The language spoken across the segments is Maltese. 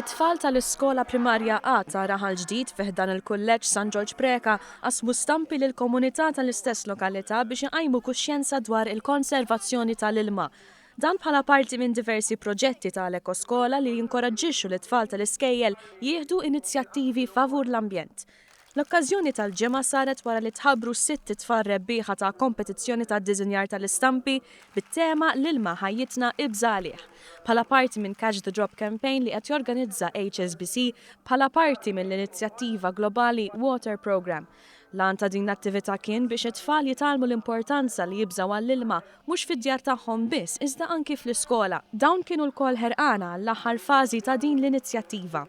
It-tfal tal-iskola primarja A ta' Raħal Ġdid fiħdan il-Kulleġġ San George Preka qasmu stampi lill-komunità tal-istess lokalità biex iqajmu kuxjenza dwar il-konservazzjoni tal-ilma. Dan bħala parti minn diversi proġetti tal-ekoskola li jinkoraġġixxu l-itfal tal-iskejjel jieħdu inizjattivi favur l-ambjent. L-okkażjoni tal-ġimgħa saret wara li tħabbru 6 tfal rebbieħa ta' kompetizzjoni ta' diżinjar tal-istampi bit-tema l-ilma ħajjitna ibżalih. Bħala parti minn Catch the Drop campaign li qed jorganizza HSBC bħala parti mill-inizjattiva globali Water Program. Lan ta' din l-attività kien biex it-tfal jitalmu l-importanza li jibżaw għall-ilma mhux fid-djar tagħhom biss iżda anki fl-iskola. Dawn kienu l-kol ħerqana l-aħħar fażi ta' din l-inizjattiva.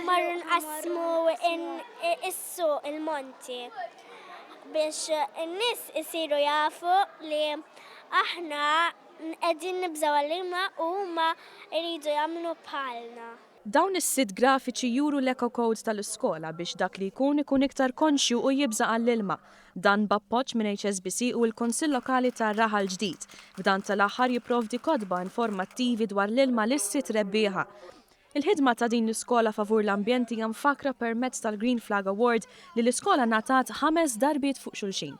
Marru nqasmu issu il-monti biex in-nies isiru jafu li aħna qegħdin nibżgħu għall-ilma u huma jridu jagħmlu bħalna. Dawn is-sitt grafiċi juru l-eco-code tal-iskola biex dak li jkun iktar konxju u jibża għall-ilma. Dan b'appoġġ minn HSBC u l-Kunsill Lokali tar Raħal Ġdid. F'dan tal-aħħar jipprovdi kotba informattivi dwar l-ilma lis-sitt rebbieħa. Il-ħidma ta' din l-iskola favur l-ambjent hija mfakra permezz tal-Green Flag Award li l-iskola ngħatat 5 darbiet fuq xulxin.